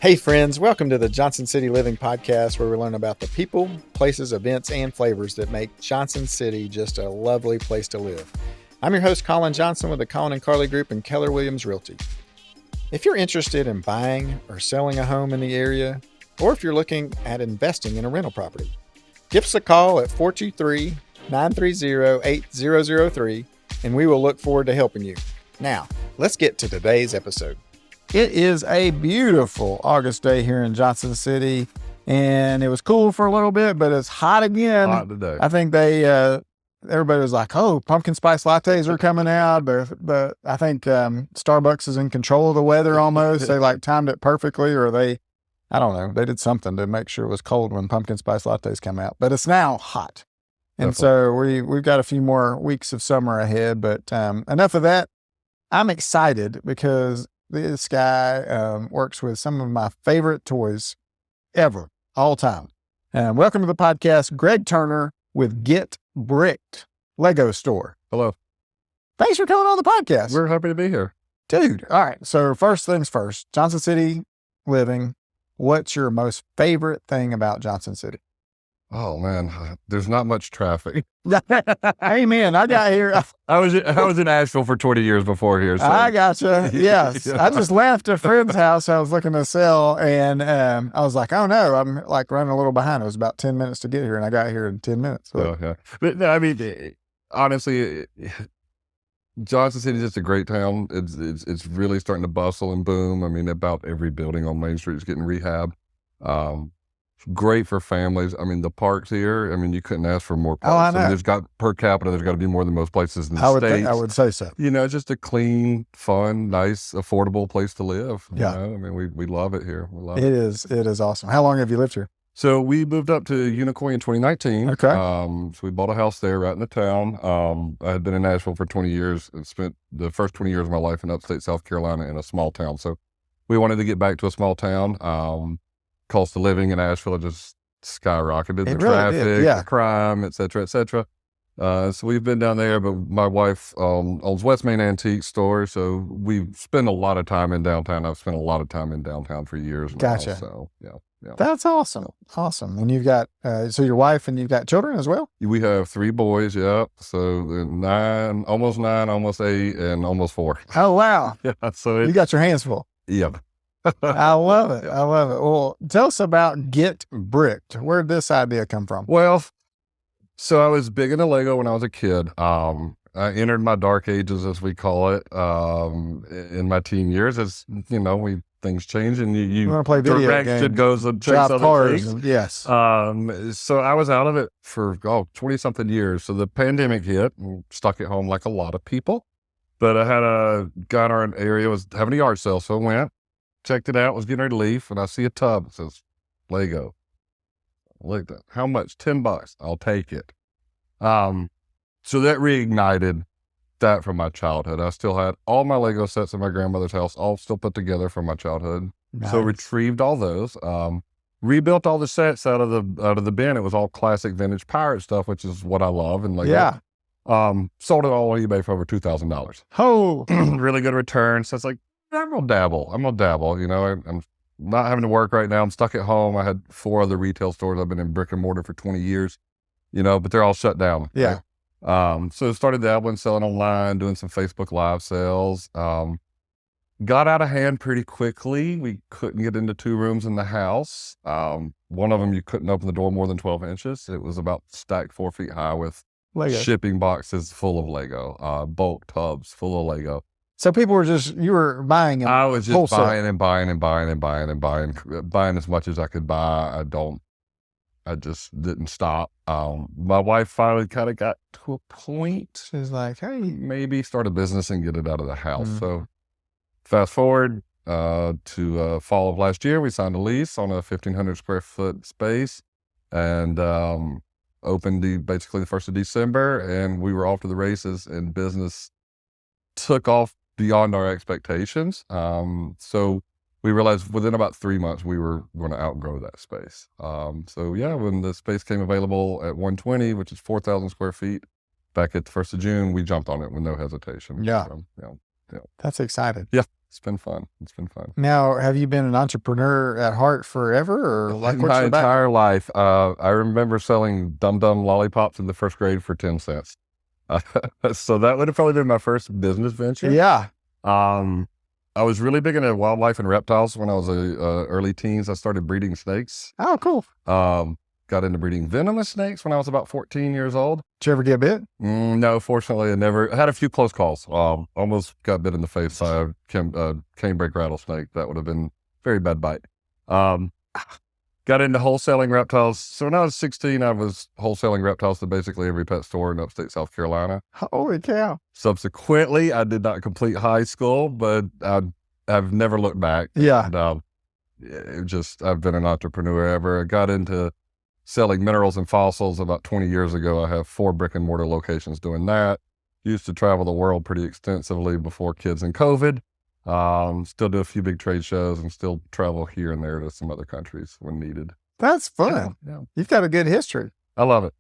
Hey friends, welcome to the Johnson City Living Podcast, where we learn about the people, places, events, and flavors that make Johnson City just a lovely place to live. I'm your host, Colin Johnson with the Colin and Carly Group and Keller Williams Realty. If you're interested in buying or selling a home in the area, or if you're looking at investing in a rental property, give us a call at 423-930-8003, and we will look forward to helping you. Now, let's get to today's episode. It is a beautiful August day here in Johnson City, and it was cool for a little bit, but it's hot again. Hot today. I think everybody was like, "Oh, pumpkin spice lattes are coming out," but I think Starbucks is in control of the weather almost. They timed it perfectly, or I don't know, they did something to make sure it was cold when pumpkin spice lattes come out. But it's now hot, and so we've got a few more weeks of summer ahead. But enough of that. I'm excited because this guy works with some of my favorite toys ever, all time. Welcome to the podcast, Greg Turner with Get Bricked Lego Store. Hello. Thanks for coming on the podcast. We're happy to be here. Dude, all right. So first things first, Johnson City Living, what's your most favorite thing about Johnson City? Oh man, there's not much traffic. Hey man, I got here. I was in Asheville for 20 years before here. So. I gotcha. Yes. I just left a friend's house I was looking to sell, and I was like, oh no, I'm running a little behind. It was about 10 minutes to get here, and I got here in 10 minutes. So. Oh, yeah. But no, I mean, honestly, Johnson City is just a great town. It's really starting to bustle and boom. I mean, about every building on Main Street is getting rehabbed. Great for families. I mean, the parks here, I mean, you couldn't ask for more parks. Oh, I know. I mean, there's got per capita, there's got to be more than most places in the States. I would say so. You know, just a clean, fun, nice, affordable place to live. Yeah. You know? I mean, we love it here. We love It is awesome. How long have you lived here? So we moved up to Unicoi in 2019. Okay. So we bought a house there right in the town. I had been in Nashville for 20 years and spent the first 20 years of my life in upstate South Carolina in a small town. So we wanted to get back to a small town. Cost of living in Asheville just skyrocketed. The traffic, the crime, et cetera, et cetera. So we've been down there, but my wife owns West Main Antique Store, so we spend a lot of time in downtown. I've spent a lot of time in downtown for years now. Gotcha. So, yeah. That's awesome. Awesome. And you've got, so your wife and you've got children as well? We have 3 boys, yeah. So 9, almost 8, and almost 4. Oh, wow. Yeah, so you got your hands full. Yeah. I love it. I love it. Well, tell us about Get Bricked. Where did this idea come from? Well, so I was big into Lego when I was a kid. I entered my dark ages, as we call it, in my teen years. As you know, things change, and you want to play video direction games, goes and chase other cars, things. Yes. So I was out of it for 20-something years. So the pandemic hit, and stuck at home like a lot of people. But I had a guy in our area was having a yard sale, so I went. Checked it out, was getting ready to leave, and I see a tub that says Lego. Look at that. How much? $10. I'll take it. So that reignited that from my childhood. I still had all my Lego sets in my grandmother's house, all still put together from my childhood. Nice. So retrieved all those, rebuilt all the sets out of the bin. It was all classic vintage pirate stuff, which is what I love. And Lego. Yeah. Sold it all on eBay for over $2,000. Oh, really good return. So it's like, I'm gonna dabble. You know, I'm not having to work right now. I'm stuck at home. I had 4 other retail stores. I've been in brick-and-mortar for 20 years, you know, but they're all shut down. Yeah. Right? So started dabbling, selling online, doing some Facebook Live sales. Got out of hand pretty quickly. We couldn't get into 2 rooms in the house. One of them, you couldn't open the door more than 12 inches. It was about stacked 4 feet high with Lego. Shipping boxes full of Lego, bulk tubs full of Lego. So people were you were buying them. I was just wholesale. buying as much as I could buy. I just didn't stop. My wife finally kind of got to a point. She's like, hey, maybe start a business and get it out of the house. Mm-hmm. So fast forward to fall of last year, we signed a lease on a 1,500 square foot space and opened basically the 1st of December, and we were off to the races, and business took off beyond our expectations. So we realized within about 3 months we were going to outgrow that space. So yeah, when the space came available at 120, which is 4,000 square feet, back at the 1st of June, we jumped on it with no hesitation. Yeah. So, yeah. That's exciting. Yeah, it's been fun. Now, have you been an entrepreneur at heart forever, or like what's My your background? entire life, I remember selling Dum Dum lollipops in the first grade for 10 cents. So that would have probably been my first business venture. Yeah. I was really big into wildlife and reptiles when I was early teens. I started breeding snakes. Oh, cool. Got into breeding venomous snakes when I was about 14 years old. Did you ever get bit? No, fortunately, I had a few close calls. Almost got bit in the face by a canebrake rattlesnake. That would have been a very bad bite. Got into wholesaling reptiles. So when I was 16, I was wholesaling reptiles to basically every pet store in upstate South Carolina. Holy cow. Subsequently, I did not complete high school, but I've never looked back. Yeah. And, I've been an entrepreneur ever. I got into selling minerals and fossils about 20 years ago. I have 4 brick-and-mortar locations doing that. Used to travel the world pretty extensively before kids and COVID. Still do a few big trade shows and still travel here and there to some other countries when needed. That's fun. Yeah. You've got a good history. I love it.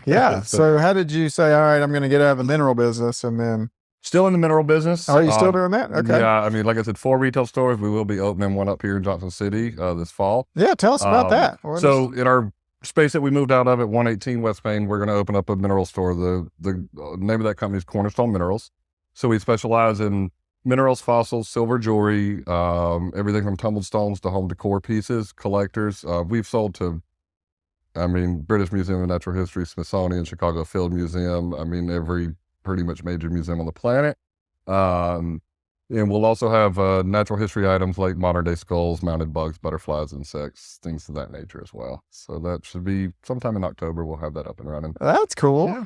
Yeah. So how did you say, all right, I'm going to get out of the mineral business, and then? Still in the mineral business. Are you still doing that? Okay. Yeah. I mean, like I said, 4 retail stores. We will be opening one up here in Johnson City this fall. Yeah. Tell us about that. So in our space that we moved out of at 118 West Main, we're going to open up a mineral store. The name of that company is Cornerstone Minerals. So we specialize in minerals, fossils, silver jewelry, everything from tumbled stones to home decor pieces, collectors. We've sold to, British Museum of Natural History, Smithsonian, Chicago Field Museum. Every pretty much major museum on the planet. And we'll also have natural history items like modern day skulls, mounted bugs, butterflies, insects, things of that nature as well. So that should be sometime in October. We'll have that up and running. That's cool. Yeah.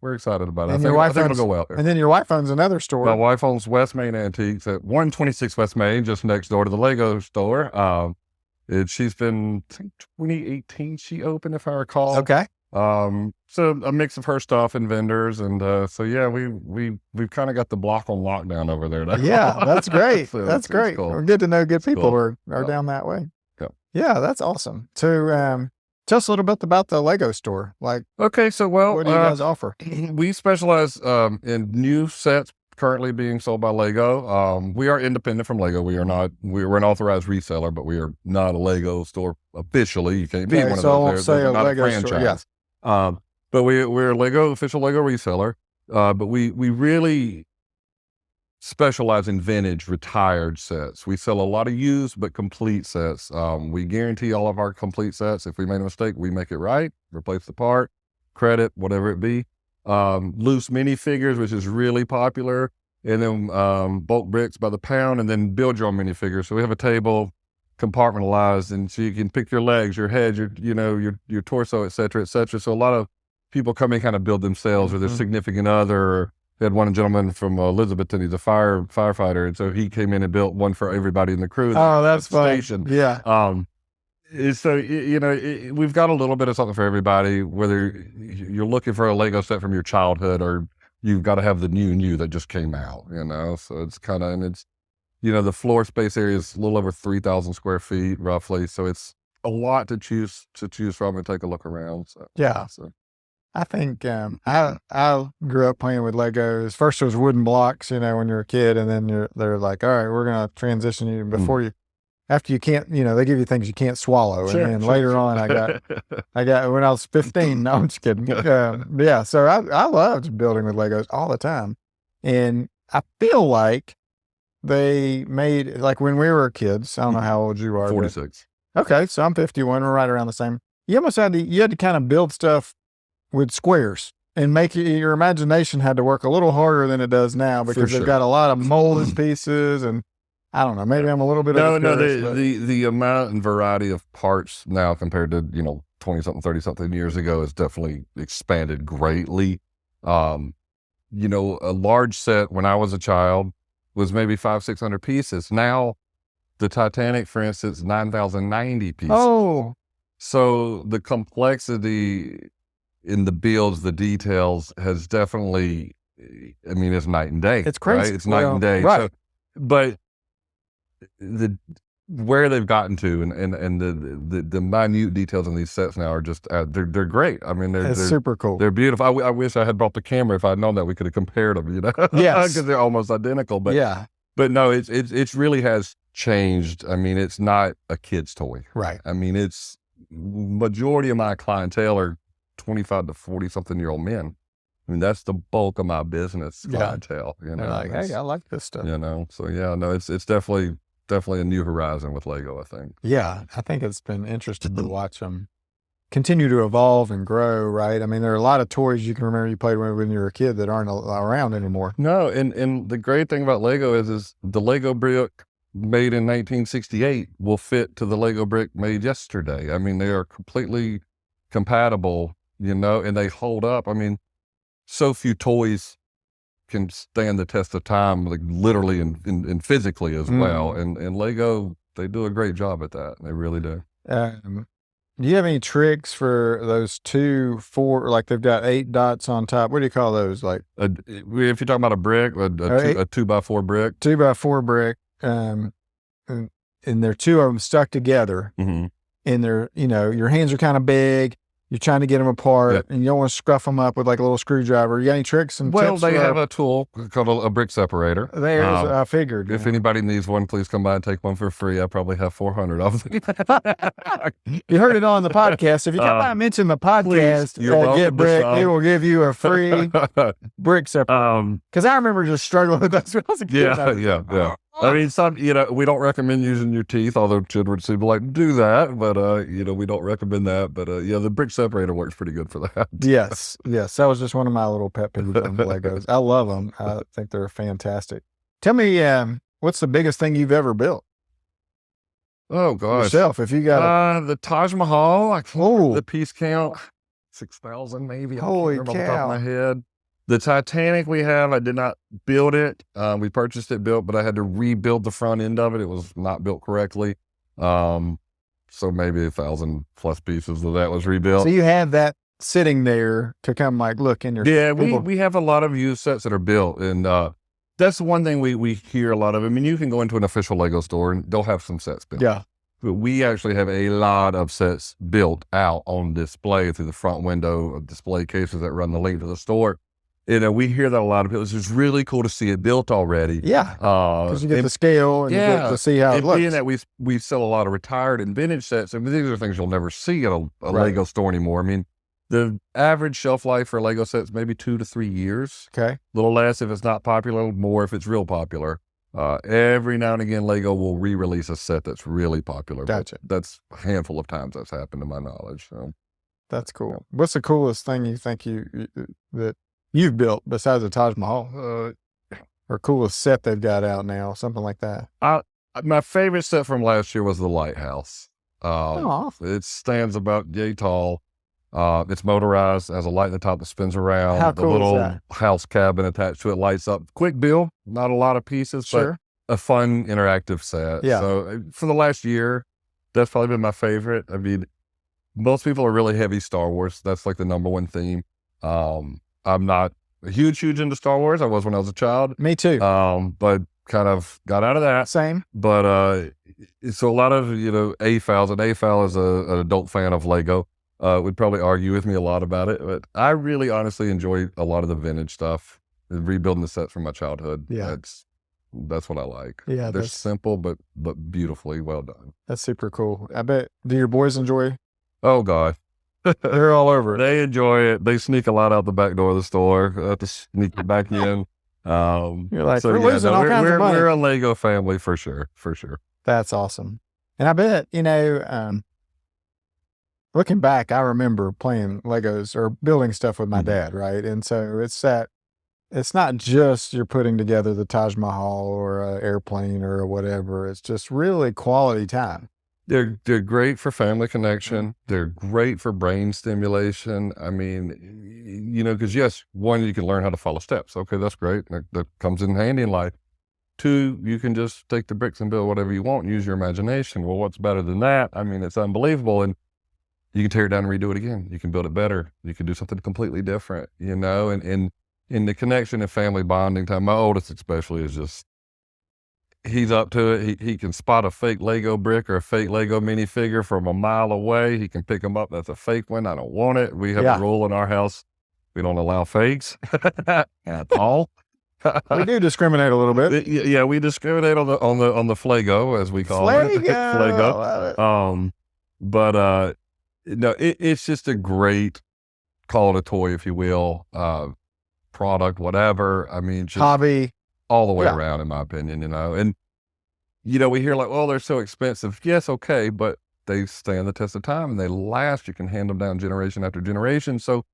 We're excited about it. And I think it'll go well there. And then your wife owns another store. My wife owns West Main Antiques at 126 West Main, just next door to the Lego store. She's been, I think 2018 she opened, if I recall. Okay. So a mix of her stuff and vendors, and so yeah, we've kind of got the block on lockdown over there now. Yeah, that's great. So that's great. cool. We're good to know good people cool. are down that way. Yeah. Yeah, that's awesome. So tell us a little bit about the Lego store. Like, okay, so what do you guys offer? We specialize in new sets currently being sold by Lego. We are independent from Lego. We're an authorized reseller, but we are not a Lego store officially. You can't be one of those. Say a not Lego a franchise. store. Yes. But we're a official Lego reseller. But we really specialize in vintage retired sets. We sell a lot of used but complete sets. We guarantee all of our complete sets. If we made a mistake, we make it right, replace the part, credit, whatever it be. Loose minifigures, which is really popular, and then bulk bricks by the pound, and then build your own minifigures. So we have a table compartmentalized, and so you can pick your legs, your head, your torso, et cetera, et cetera. So a lot of people come in kind of build themselves or their significant other. We had one gentleman from Elizabethton, he's a firefighter, and so he came in and built one for everybody in the crew. Oh, that's fun. Station. Yeah. So, we've got a little bit of something for everybody, whether you're looking for a Lego set from your childhood or you've got to have the new that just came out, so it's kind of, and it's, the floor space area is a little over 3,000 square feet roughly. So it's a lot to choose from and take a look around. So, yeah. So. I think I grew up playing with Legos. First it was wooden blocks, when you're a kid, and then they're like, all right, we're going to transition you after you can't, they give you things you can't swallow. Sure, and then later on I got, when I was 15, no, I'm just kidding. Yeah. So I loved building with Legos all the time. And I feel like they made, like when we were kids, I don't know how old you are. 46. Okay. So I'm 51. We're right around the same. You almost had to kind of build stuff with squares and your imagination had to work a little harder than it does now because they've got a lot of molded pieces, and I don't know, maybe I'm a little bit the amount and variety of parts now compared to 20-something 30-something years ago has definitely expanded greatly. A large set when I was a child was maybe 500-600 pieces. Now the Titanic, for instance, 9,090 pieces. Oh, so the complexity in the builds, the details has definitely, it's night and day. It's crazy. Right? It's night and day. Right. So, but the where they've gotten to, and the minute details in these sets now are just they're great. I mean, they're super cool. They're beautiful. I wish I had brought the camera. If I'd known that, we could have compared them. Yes, because they're almost identical. But yeah, but no, it's really has changed. I mean, it's not a kid's toy. right. I mean, it's majority of my clientele are 25 to 40 something year old men. I mean, that's the bulk of my business clientele. They're like, hey, I like this stuff. So yeah, no, it's definitely a new horizon with Lego, I think. Yeah, I think it's been interesting to watch them continue to evolve and grow, right? I mean, there are a lot of toys you can remember you played with when you were a kid that aren't around anymore. No, and the great thing about Lego is the Lego brick made in 1968 will fit to the Lego brick made yesterday. I mean, they are completely compatible, and they hold up. I mean, so few toys can stand the test of time, like literally and physically as well. And Lego, they do a great job at that. They really do. Do you have any tricks for those 2, 4, like they've got 8 dots on top? What do you call those? Like if you're talking about a brick, a 2x4 brick, 2x4 brick, and there are 2 of them stuck together, mm-hmm. and they're, your hands are kind of big. You're trying to get them apart, and you don't want to scruff them up with like a little screwdriver. You got any tricks and tips? Well, they have a tool called a brick separator. There's, I figured. If anybody needs one, please come by and take one for free. I probably have 400 of them. You heard it on the podcast. If you come by and mention the podcast, Get Brick, they will give you a free brick separator. Because I remember just struggling with that when I was a kid. Yeah. I mean, we don't recommend using your teeth, although children seem to like to do that, but, we don't recommend that. But, the brick separator works pretty good for that. Yes. That was just one of my little pet peeves on the Legos. I love them. I think they're fantastic. Tell me, what's the biggest thing you've ever built? Oh, gosh. Yourself, if you got the Taj Mahal, I can't remember the piece count, 6,000 maybe. Holy cow. Off the top of my head. The Titanic we have, I did not build it. We purchased it built, but I had to rebuild the front end of it. It was not built correctly. So maybe 1,000 plus pieces of that was rebuilt. So you have that sitting there to come look in your... Yeah, we have a lot of used sets that are built, and that's one thing we hear a lot of. I mean, you can go into an official Lego store and they'll have some sets built. Yeah. But we actually have a lot of sets built out on display through the front window of display cases that run the length of the store. We hear that a lot of people. It's just really cool to see it built already. Yeah, because you get the scale and you get to see how it looks. Being that we sell a lot of retired and vintage sets, I mean, these are things you'll never see at a Lego store anymore. I mean, the average shelf life for a Lego set is maybe 2 to 3 years. Okay. A little less if it's not popular, more if it's real popular. Every now and again, Lego will re-release a set that's really popular. Gotcha. That's a handful of times that's happened to my knowledge. So. That's cool. What's the coolest thing you think that you've built besides the Taj Mahal, or coolest set they've got out now, something like that? My favorite set from last year was the lighthouse. Oh. It stands about yay tall. It's motorized, has a light at the top that spins around. How cool the little is that? house cabin attached to it lights up. Quick build, not a lot of pieces, Sure. but a fun interactive set. Yeah. So for the last year, that's probably been my favorite. I mean, most people are really heavy Star Wars. That's like the number one theme. I'm not a huge into Star Wars. I was when I was a child. Me too. But kind of got out of that. Same. But so a lot of AFALs, and AFAL is an adult fan of Lego. Would probably argue with me a lot about it, but I really honestly enjoy a lot of the vintage stuff, rebuilding the sets from my childhood. Yeah. That's what I like. Yeah, they're simple but beautifully well done. That's super cool. I bet. Do your boys enjoy? Oh God. They're all over it. They enjoy it. They sneak a lot out the back door of the store to sneak it back in. You're like, we're losing all kinds of money. We're a Lego family for sure. That's awesome. And I bet, looking back, I remember playing Legos or building stuff with my dad, right? And so it's not just you're putting together the Taj Mahal or an airplane or whatever. It's just really quality time. They're great for family connection. They're great for brain stimulation. I mean, because yes, one, you can learn how to follow steps. Okay, that's great. That comes in handy in life. 2, you can just take the bricks and build whatever you want and use your imagination. Well, what's better than that? I mean, it's unbelievable. And you can tear it down and redo it again. You can build it better. You can do something completely different, and in the connection and family bonding time, my oldest especially is just, he's up to it. He can spot a fake Lego brick or a fake Lego minifigure from a mile away. He can pick them up. That's a fake one. I don't want it. We have a rule in our house. We don't allow fakes at all. We do discriminate a little bit. Yeah, we discriminate on the Flago, as we call it. Flago. But no, it's just a great, call it a toy, if you will, product, whatever. I mean, just hobby all the way around, in my opinion, And, we hear like, well, they're so expensive. Yes, okay, but they stand the test of time and they last. You can hand them down generation after generation. So,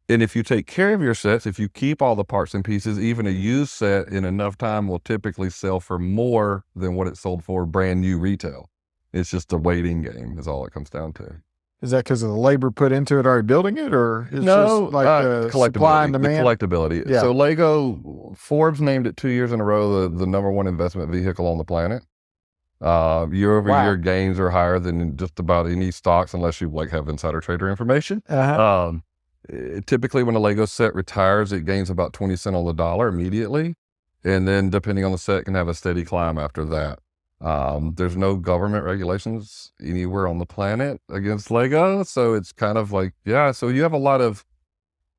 and if you take care of your sets, if you keep all the parts and pieces, even a used set in enough time will typically sell for more than what it sold for brand new retail. It's just a waiting game is all it comes down to. Is that because of the labor put into it already building it, or it's no, just like supply and demand? The collectability. Yeah. So Lego, Forbes named it 2 years in a row the number one investment vehicle on the planet. Year over year gains are higher than just about any stocks, unless you have insider trader information. Typically, when a Lego set retires, it gains about 20 cents on the dollar immediately. And then depending on the set, can have a steady climb after that. There's no government regulations anywhere on the planet against Lego. So it's kind of so you have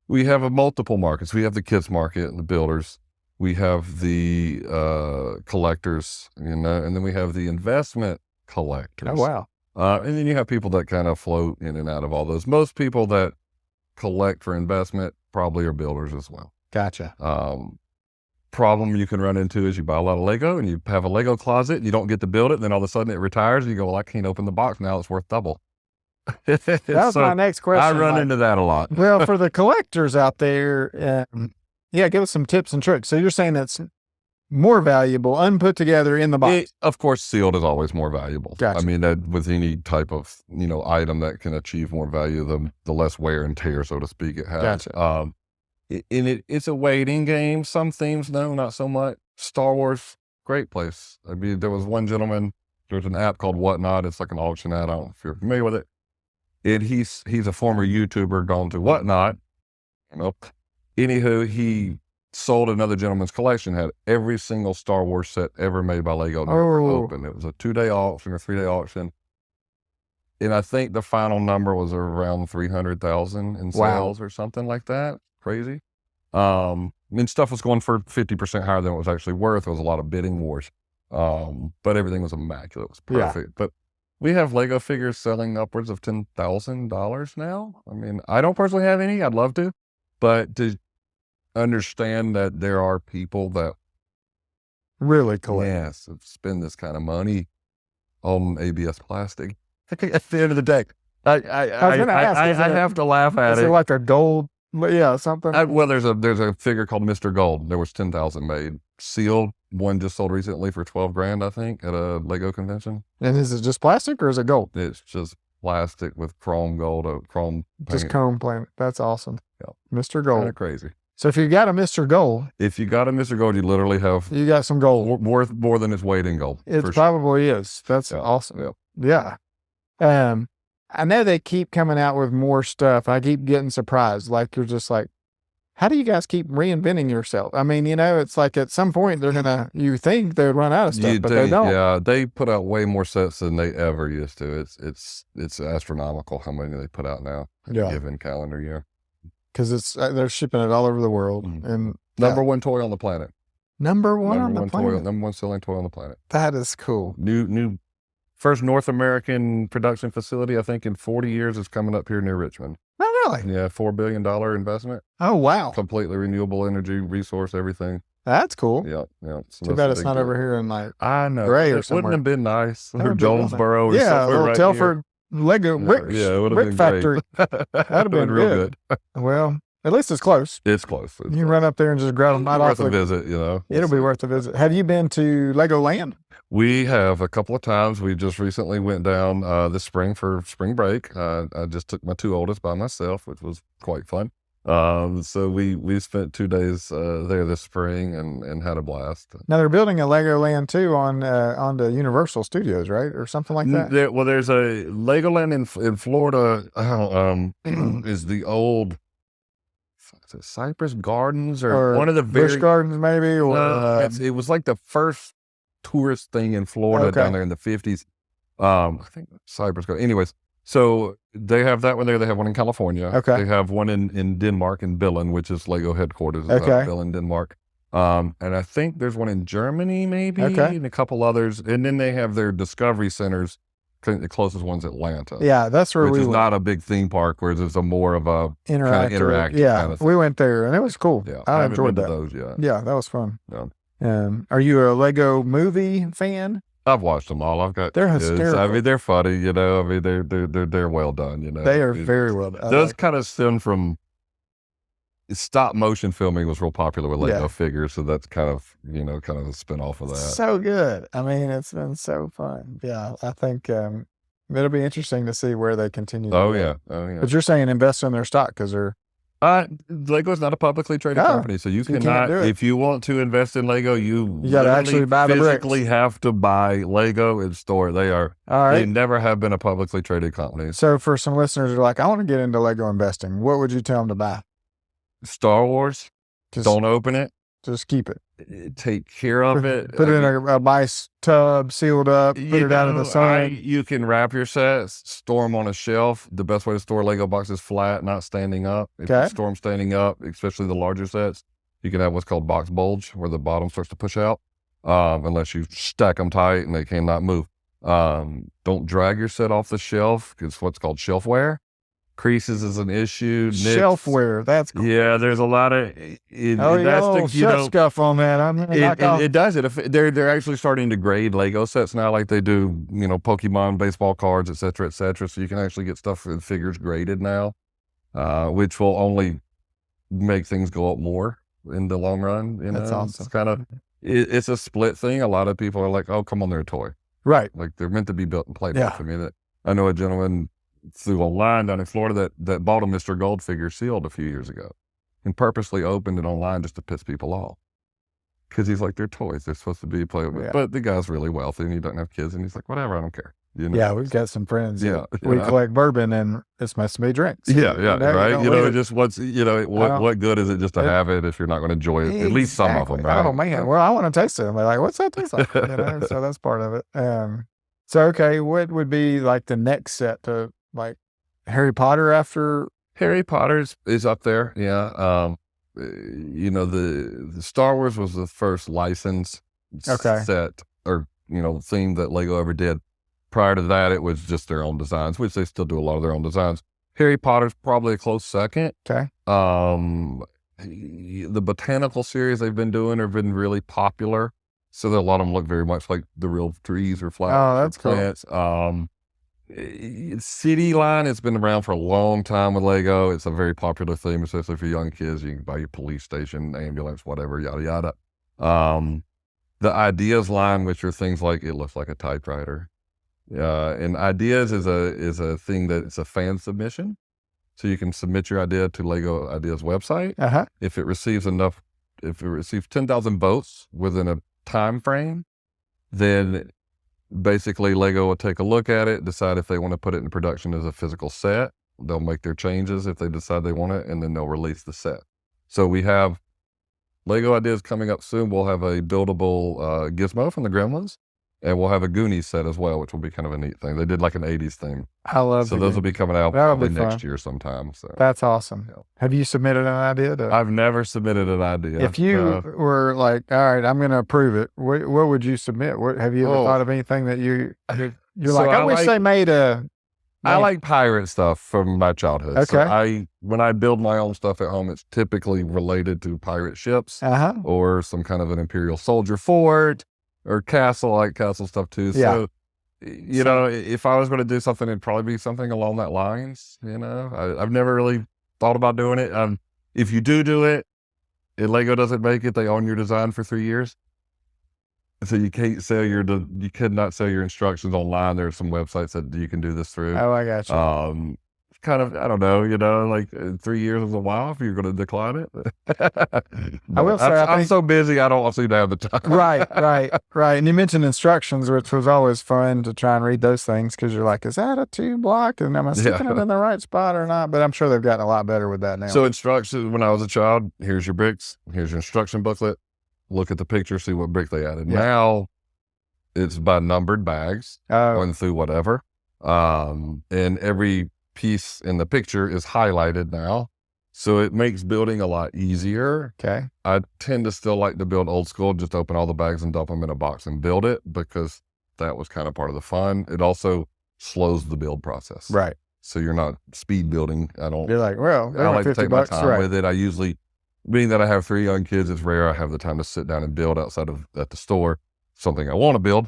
we have multiple markets. We have the kids market and the builders. We have the collectors, and then we have the investment collectors. Oh, wow. And then you have people that kind of float in and out of all those. Most people that collect for investment probably are builders as well. Gotcha. Problem you can run into is you buy a lot of Lego and you have a Lego closet and you don't get to build it, and then all of a sudden it retires and you go, well, I can't open the box now, it's worth double. That was my next question. I run into that a lot. Well, for the collectors out there, give us some tips and tricks. So you're saying that's more valuable unput together in the box? Of course, sealed is always more valuable. Gotcha. I mean, that with any type of item that can achieve more value, the less wear and tear, so to speak, it has. Gotcha. It's a waiting game. Some themes, no, not so much. Star Wars, great place. I mean, there was one gentleman, there's an app called Whatnot. It's like an auction ad. I don't know if you're familiar with it. And he's a former YouTuber gone to Whatnot. Anywho, he sold another gentleman's collection, had every single Star Wars set ever made by Lego open. It was a 2-day auction or 3-day auction. And I think the final number was around 300,000 in sales or something like that. Crazy. And stuff was going for 50% higher than it was actually worth. There was a lot of bidding wars. But everything was immaculate. It was perfect. Yeah. But we have Lego figures selling upwards of $10,000 now. I mean, I don't personally have any. I'd love to. But to understand that there are people that really collect. Yes, spend this kind of money on ABS plastic. At the end of the day, I have to laugh at it. Is it like a gold? Yeah, something. Well, there's a figure called Mr. Gold. There was 10,000 made, sealed. One just sold recently for $12,000, I think, at a Lego convention. And is it just plastic or is it gold? It's just plastic with chrome gold, chrome paint. Just chrome paint. That's awesome. Yeah. Mr. Gold. Kind of crazy. So if you got a Mr. Gold, you literally have you got some gold worth more than its weight in gold. It probably is. That's awesome. Yeah. I know they keep coming out with more stuff. I keep getting surprised. Like, you're just like, how do you guys keep reinventing yourself? I mean, it's like at some point you think they'd run out of stuff, but they don't. Yeah, they put out way more sets than they ever used to. It's astronomical how many they put out now in a given calendar year. Because they're shipping it all over the world. And number one toy on the planet. Number one on the planet. Number one selling toy on the planet. That is cool. New first North American production facility, I think in 40 years, is coming up here near Richmond. Oh, really? Yeah, $4 billion investment. Oh, wow. Completely renewable energy, resource, everything. That's cool. Yeah. Too bad it's not over here in I know. Gray or somewhere. Wouldn't have been nice. Or Jonesboro or somewhere or right Telford Lego bricks. Yeah, it would have brick been factory. That'd have been real good. Well, at least it's close. It's close. You can run up there and just grab them right off. Worth a visit, It'll be worth a visit. Have you been to Legoland? We have a couple of times. We just recently went down this spring for spring break. I just took my 2 oldest by myself, which was quite fun. So we spent 2 days there this spring and had a blast. Now they're building a Legoland too on the Universal Studios, right, or something like that. There's a Legoland in Florida. Is the old Cypress Gardens or one of the Busch Gardens maybe, or it was like the first tourist thing in Florida Okay. down there in the 50s. I think Cyprus. Anyways, so they have that one there. They have one in California. Okay. They have one in Denmark, in Billund, which is Lego headquarters. Okay. Billund, Denmark. And I think there's one in Germany, maybe, Okay. and a couple others. And then they have their discovery centers. The closest one's Atlanta. Yeah, that's where which we is went. not a big theme park, whereas it's a more of a Interactive. interactive Yeah, kind of thing. we went there and it was cool. Yeah, I haven't enjoyed been that. to those yet. Yeah, that was fun. Yeah. Are you a Lego movie fan? I've watched them all. I've got They're kids. hysterical. I mean, they're funny. You know, I mean, they're well done. You know, They are very well done. Those kind of stem from stop motion filming was real popular with Lego Yeah. figures, so that's kind of a spin off of that. So good. I mean, it's been so fun. Yeah, I think it'll be interesting to see where they continue. to Oh go. yeah, oh yeah. But you're saying invest in their stock because they're Lego's not a publicly traded No, company, so you so you can't cannot. do it. If you want to invest in Lego, you gotta actually literally buy the bricks. physically have to buy Lego and store it. all They right. never have been a publicly traded company. So for some listeners who are like, I want to get into Lego investing, what would you tell them to buy? Star Wars, Just, don't open it. just keep it. Take care of it. Put it in a nice tub, sealed up, put it out in the sun. You can wrap your sets, store them on a shelf. The best way to store Lego boxes flat, not standing up. If Okay. you store them standing up, especially the larger sets, you can have what's called box bulge, where the bottom starts to push out, unless you stack them tight and they cannot move. Don't drag your set off the shelf because what's called shelf wear. Creases is an issue. Nicks. Shelfware. That's cool. Yeah, there's a lot of. Shelf scuff on that. I'm gonna knock off. It does it. They're actually starting to grade Lego sets now, like they do, Pokemon baseball cards, et cetera, et cetera. So you can actually get stuff with figures graded now, which will only make things go up more in the long run. That's awesome. It's kind of it's a split thing. A lot of people are like, "Oh, come on, they're a toy." Right. Like they're meant to be built and played Yeah. with. I mean, I know a gentleman through online down in Florida that bought a Mr. Gold figure sealed a few years ago and purposely opened it online just to piss people off. Because he's like, they're toys. They're supposed to be played with. Yeah. But the guy's really wealthy and he doesn't have kids. And he's like, whatever, I don't care. Yeah, we've got some friends. Yeah. We collect bourbon and it's supposed to be drinks. Yeah, right. don't Just what good is it just to have it if you're not going to enjoy it? At least some of them, right? Oh man, well, I want to taste it. I'm like, what's that taste like? So that's part of it. So okay, what would be like the next set to like Harry Potter after? Harry Potter's is up there. Yeah. The Star Wars was the first licensed set or, theme that Lego ever did. Prior to that, it was just their own designs, which they still do a lot of their own designs. Harry Potter's probably a close second. Okay. The botanical series they've been doing have been really popular. So that a lot of them look very much like the real trees or flowers. Oh, that's or plants. City line has been around for a long time with Lego. It's a very popular theme, especially for young kids. You can buy your police station, ambulance, whatever, yada yada. The ideas line, which are things like it looks like a typewriter. And ideas is a thing that it's a fan submission. So you can submit your idea to Lego Ideas website. Uh-huh. If it receives 10,000 votes within a time frame, then basically Lego will take a look at it, decide if they want to put it in production as a physical set. They'll make their changes if they decide they want it, and then they'll release the set. So we have Lego Ideas coming up soon. We'll have a buildable Gizmo from the Gremlins, and we'll have a Goonies set as well, which will be kind of a neat thing. They did like an 80s theme. I love So those will be coming out That'll probably be fun. next year sometime. So That's awesome. Yeah. Have you submitted an idea to? I've never submitted an idea. If you were like, all right, I'm going to approve it, what would you submit? What have you ever thought of anything that you're So like, I wish they made a. I like pirate stuff from my childhood. Okay. So when I build my own stuff at home, it's typically related to pirate ships Uh-huh. or some kind of an Imperial soldier fort or castle, like castle stuff too. Yeah. So, if I was going to do something, it'd probably be something along that lines. I've never really thought about doing it. If you do it, and Lego doesn't make it, they own your design for 3 years. So you can't you could not sell your instructions online. There are some websites that you can do this through. Oh, I got you. Kind of, I don't know, like 3 years is a while if you're going to decline it. I will say, I'm so busy, I don't seem to have the time. Right. And you mentioned instructions, which was always fun to try and read those things because you're like, is that a 2-block? And am I sticking it in the right spot or not? But I'm sure they've gotten a lot better with that now. So instructions, when I was a child, here's your bricks, here's your instruction booklet. Look at the picture, see what brick they added. Yeah. Now, it's by numbered bags going through whatever. And every piece in the picture is highlighted now. So it makes building a lot easier. Okay. I tend to still like to build old school, just open all the bags and dump them in a box and build it, because that was kind of part of the fun. It also slows the build process. Right. So you're not speed building. You're like, well, I like to take my time right. with it. I usually, being that I have 3 young kids, it's rare I have the time to sit down and build outside of at the store something I want to build.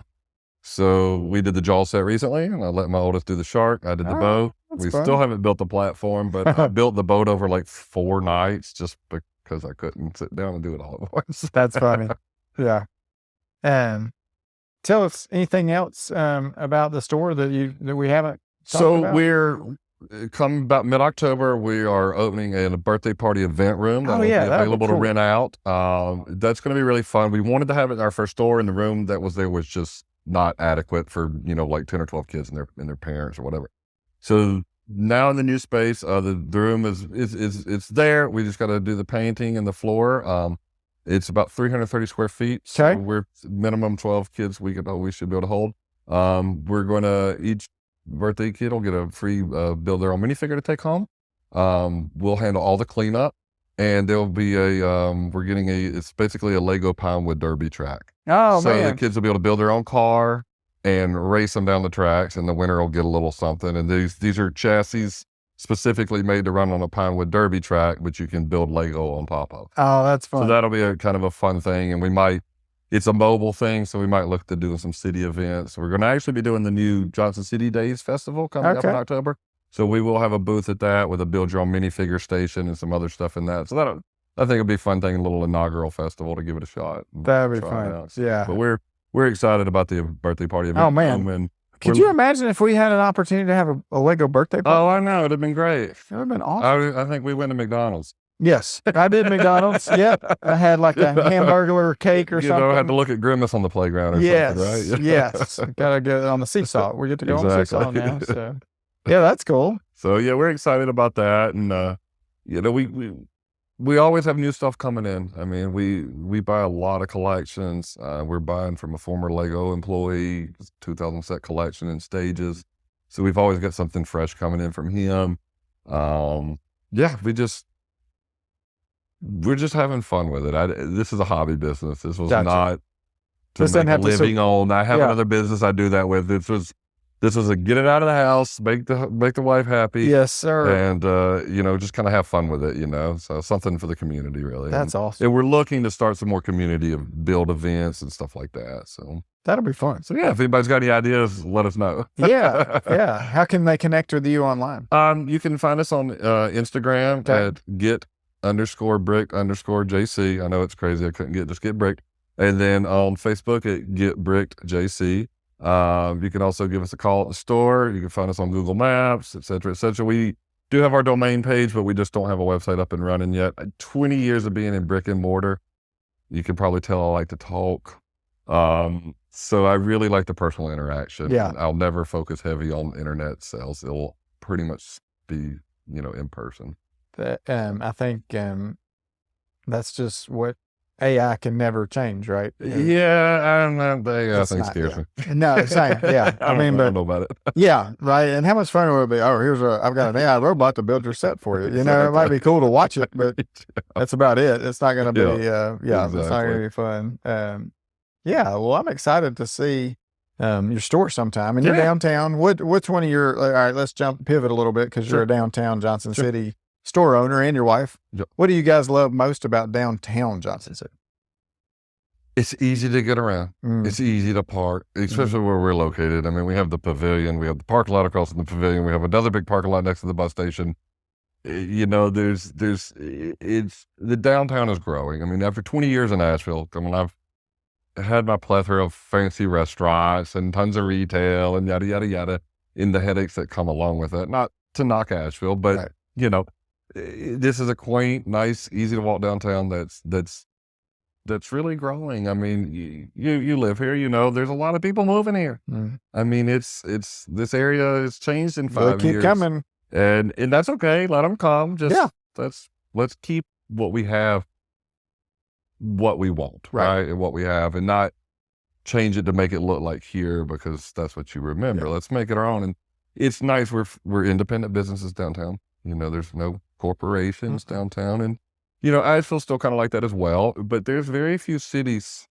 So we did the jaw set recently, and I let my oldest do the shark. I did the bow. We still haven't built the platform, but I built the boat over like 4 nights just because I couldn't sit down and do it all at once. That's funny. Yeah. Tell us anything else about the store that we haven't talked about? We're come about mid-October, we are opening a birthday party event room that will be available to rent out. That's going to be really fun. We wanted to have it in our first store, and the room that was there was just not adequate for, like 10 or 12 kids and their parents or whatever. So now in the new space, the room it's there. We just got to do the painting and the floor. It's about 330 square feet. So we're minimum 12 kids we should be able to hold. We're going to, each birthday kid will get a free build their own minifigure to take home. We'll handle all the cleanup, and there'll be it's basically a Lego Pinewood Derby track. Oh, so man. the kids will be able to build their own car and race them down the tracks, and the winner will get a little something. And these are chassis specifically made to run on a Pinewood Derby track, but you can build Lego on top of. Oh, that's fun. So that'll be a kind of a fun thing. And it's a mobile thing, so we might look to doing some city events. We're going to actually be doing the new Johnson City Days Festival coming up in October. So we will have a booth at that with a build your own minifigure station and some other stuff in that. So I think it'll be a fun thing, a little inaugural festival to give it a shot. That'd be fun. Yeah. But we're excited about the birthday party event. Oh, man. Could you imagine if we had an opportunity to have a Lego birthday party? Oh, I know. It'd have been great. It would have been awesome. I think we went to McDonald's. Yes, I did McDonald's. Yep. I had like a hamburger cake or something. I had to look at Grimace on the playground or something, right? Yes. Got to get on the seesaw. We get to go on the seesaw now. So, yeah, that's cool. So, yeah, we're excited about that. And, we always have new stuff coming in. I mean, we buy a lot of collections. We're buying from a former Lego employee, 2,000 set collection in stages. So we've always got something fresh coming in from him. We're just having fun with it. This is a hobby business. This was not to make a living on. I have another business I do that with. This was a get it out of the house, make the wife happy. Yes, sir. And, just kind of have fun with it, So something for the community, really. That's awesome. And we're looking to start some more community of build events and stuff like that. So that'll be fun. So yeah, if anybody's got any ideas, let us know. Yeah. How can they connect with you online? You can find us on Instagram at get_brick_JC. I know it's crazy. I couldn't just get brick. And then on Facebook at getbrickedjc. You can also give us a call at the store. You can find us on Google Maps, et cetera, et cetera. We do have our domain page, but we just don't have a website up and running yet. 20 years of being in brick and mortar. You can probably tell I like to talk. So I really like the personal interaction. Yeah. I'll never focus heavy on internet sales. It'll pretty much be, in person. I think that's just what AI can never change, right? Yeah, I don't know. The AI thing scares me. No, same. Yeah. I don't know about it. Yeah, right. And how much fun would it be? Oh, I've got an AI robot to build your set for you. It might be cool to watch it, but that's about it. It's not going to be, it's not going to be fun. Well, I'm excited to see your store sometime. And you're downtown. Which one of your, all right, let's pivot a little bit because you're a downtown Johnson City store owner and your wife. Yep. What do you guys love most about downtown Johnson City? It's easy to get around. It's easy to park, especially where we're located. I mean, we have the pavilion, we have the parking lot across from the pavilion, we have another big parking lot next to the bus station. The downtown is growing. I mean, after 20 years in Asheville, I've had my plethora of fancy restaurants and tons of retail and yada, yada, yada, in the headaches that come along with it. Not to knock Asheville, but, this is a quaint, nice, easy to walk downtown that's really growing. I mean, you live here, there's a lot of people moving here. I mean, it's this area has changed in 5 years. Keep coming. And that's okay. Let them come. Let's keep what we have, what we want, right? And what we have, and not change it to make it look like here because that's what you remember. Let's make it our own. And it's nice. We're independent businesses downtown. There's no corporations downtown. And, I feel still kind of like that as well. But there's very few cities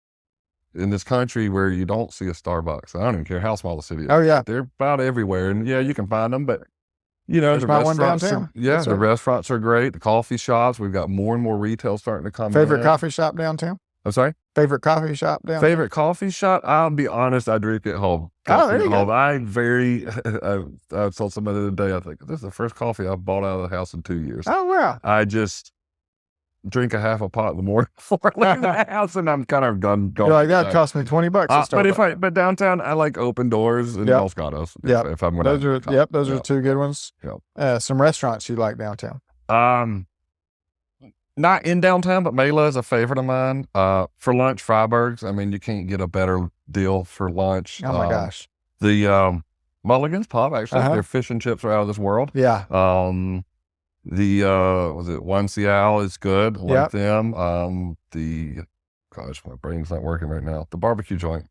in this country where you don't see a Starbucks. I don't even care how small the city is. Oh, yeah. They're about everywhere. And yeah, you can find them, but There's the not one restaurants downtown. the restaurants are great. The coffee shops, we've got more and more retail starting to come Favorite in. coffee shop downtown? I'm sorry? Favorite coffee shop downtown? Favorite coffee shop? I'll be honest, I drink at home. Oh, there you Coffee at go. home. I told somebody the other day, I think, this is the first coffee I've bought out of the house in 2 years. Oh, wow. I just drink a half a pot in the morning before I leave the house, and I'm kind of gone. You're like, that cost me $20 at Starbucks. But downtown, I like Open Doors and Moscato's. If I'm those are two good ones. Some restaurants you like downtown? Not in downtown, but Mela is a favorite of mine. For lunch, Freiberg's. I mean, you can't get a better deal for lunch. Oh my gosh. The Mulligan's Pub, actually, their fish and chips are out of this world. Yeah. The was it One Seattle is good. Like them. My brain's not working right now. The barbecue joint.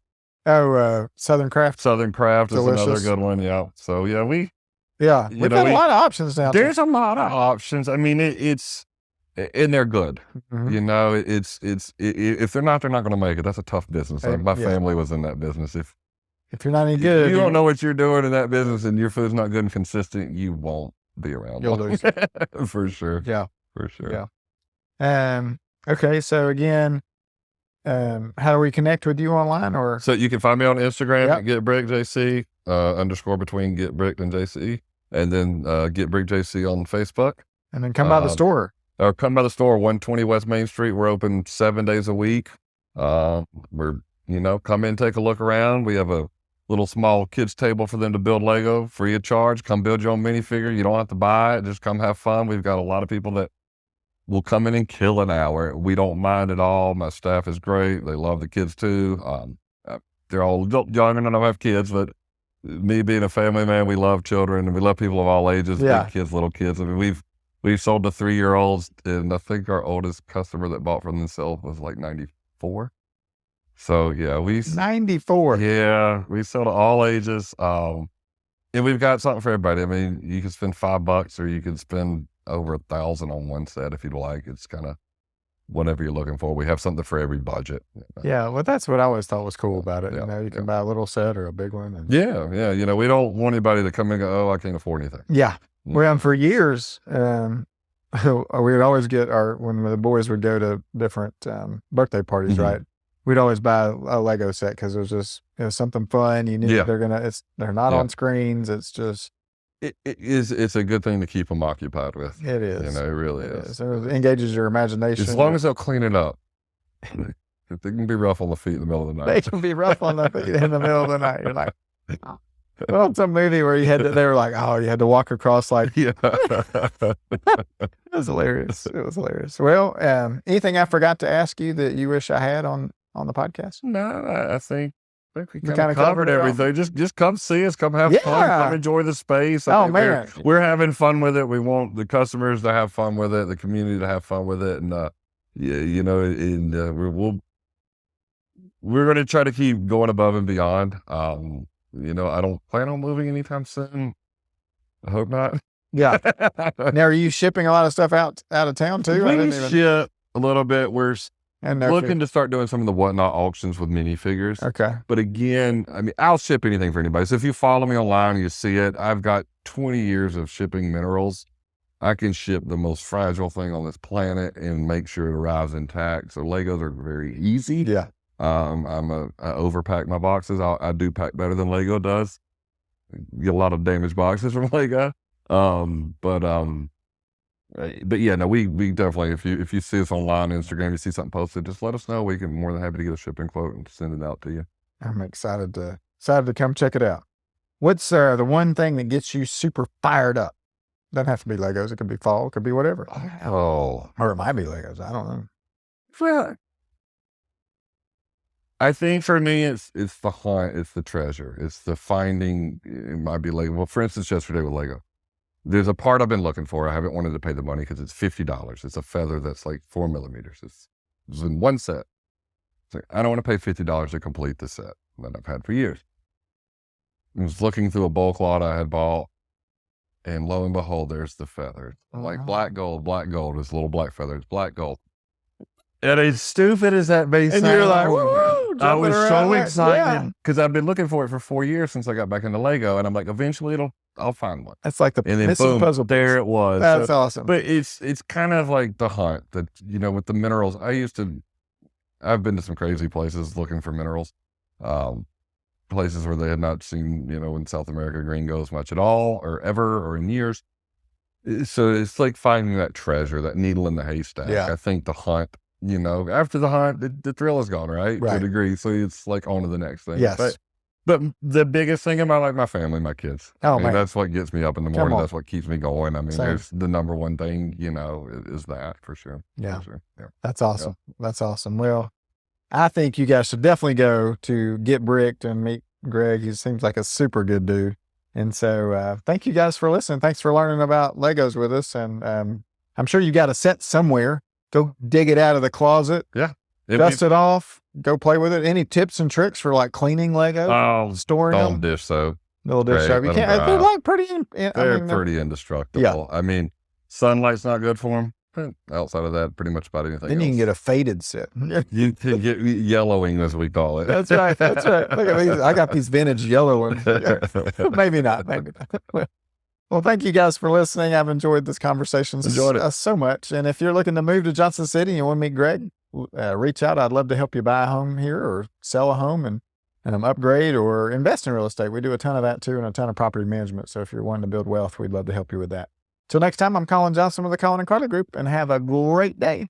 Oh, Southern Craft. Southern Craft Delicious. is another good one. Yeah. So yeah, we've got a lot of options now. There's a lot of options. I mean, it's and they're good. Mm-hmm. If they're not going to make it. That's a tough business. My family was in that business. If you're not any good, you don't know what you're doing in that business, and your food's not good and consistent, you won't be around. You'll lose for sure. Yeah, for sure. Yeah. Okay. So again, how do we connect with you online? Or so you can find me on Instagram at getbrickjc _ get bricked and JC, and then get brick JC on Facebook, and then come by the store. Or come by the store, 120 West Main Street. We're open 7 days a week. We're come in, take a look around. We have a little small kids table for them to build Lego free of charge. Come build your own minifigure. You don't have to buy it. Just come have fun. We've got a lot of people that will come in and kill an hour. We don't mind at all. My staff is great. They love the kids too. They're all young and I don't have kids, but me being a family man, we love children and we love people of all ages, big kids, little kids. I mean, we've sold to 3-year-olds, and I think our oldest customer that bought from themselves was like 94. So yeah, 94. Yeah, we sell to all ages. And we've got something for everybody. I mean, you can spend $5 or you can spend over 1,000 on one set if you'd like. It's kind of whatever you're looking for. We have something for every budget. Yeah, well, that's what I always thought was cool about it. You can buy a little set or a big one. And... Yeah. We don't want anybody to come in and go, oh, I can't afford anything. Yeah. Well, for years, we would always get when the boys would go to different birthday parties, right? We'd always buy a Lego set because it was something fun. You knew they're not on screens. It's just it's a good thing to keep them occupied with. It is. It really is. So it engages your imagination. As long as they'll clean it up. They can be rough on the feet in the middle of the night. They can be rough on the feet in the middle of the night. You're like, well, it's a movie where you had to walk across like, it was hilarious. It was hilarious. Well, anything I forgot to ask you that you wish I had on the podcast? No, I think we kind of covered everything. Just come see us, come have fun, come enjoy the space. Man. We're having fun with it. We want the customers to have fun with it, the community to have fun with it. And, we're going to try to keep going above and beyond. I don't plan on moving anytime soon. I hope not. Yeah. Now, are you shipping a lot of stuff out of town too? We ship a little bit. We're looking to start doing some of the whatnot auctions with minifigures. Okay. But again, I mean, I'll ship anything for anybody. So if you follow me online and you see it, I've got 20 years of shipping minerals. I can ship the most fragile thing on this planet and make sure it arrives intact. So Legos are very easy. Yeah. I overpack my boxes. I do pack better than Lego does. Get a lot of damaged boxes from Lego. But yeah, no, we definitely, if you see us online, Instagram, you see something posted, just let us know. We can more than happy to get a shipping quote and send it out to you. I'm excited to come check it out. What's the one thing that gets you super fired up? Doesn't have to be Legos. It could be fall. It could be whatever. Oh, or it might be Legos. I don't know. Well, I think for me, it's the hunt, it's the treasure, it's the finding. It might be Lego. Well, for instance, yesterday with Lego, there's a part I've been looking for. I haven't wanted to pay the money because it's $50. It's a feather that's like 4 millimeters. It's in one set. It's like, I don't want to pay $50 to complete the set that I've had for years. I was looking through a bulk lot I had bought, and lo and behold, there's the feathers. Like black gold is little black feathers, black gold. And as stupid as that may sound, you're like, woo! I was so jumping around. excited because I've been looking for it for 4 years since I got back into Lego, and I'm like, eventually I'll find one. That's like the And then missing boom, puzzle. there it was. That's awesome. But it's kind of like the hunt that, with the minerals. I've been to some crazy places looking for minerals, places where they had not seen, in South America, green goes much at all or ever or in years. So it's like finding that treasure, that needle in the haystack. Yeah. I think the hunt, after the hunt, the thrill is gone, right? To a degree. So it's like on to the next thing. Yes. But the biggest thing in my life, my family, my kids. Oh, man. That's what gets me up in the morning. That's what keeps me going. I mean, there's the number one thing, is that for sure. Yeah. For sure. Yeah. That's awesome. Yeah. That's awesome. Well, I think you guys should definitely go to Get Bricked and meet Greg. He seems like a super good dude. And so thank you guys for listening. Thanks for learning about Legos with us. And I'm sure you got a set somewhere. Go dig it out of the closet. Yeah. Dust it off. Go play with it. Any tips and tricks for like cleaning Lego? Storing them? Dish soap. Little dish soap. You can't. They're like pretty. They're pretty indestructible. Yeah. I mean, sunlight's not good for them. Outside of that, pretty much about anything then you can get a faded set. You can get yellowing, as we call it. That's right. That's right. Look at these. I got these vintage yellow ones. Maybe not. Well, thank you guys for listening. I've enjoyed this conversation so much. And if you're looking to move to Johnson City and you want to meet Greg, reach out. I'd love to help you buy a home here or sell a home and upgrade or invest in real estate. We do a ton of that too, and a ton of property management. So if you're wanting to build wealth, we'd love to help you with that. Till next time, I'm Colin Johnson with the Colin and Greg Group, and have a great day.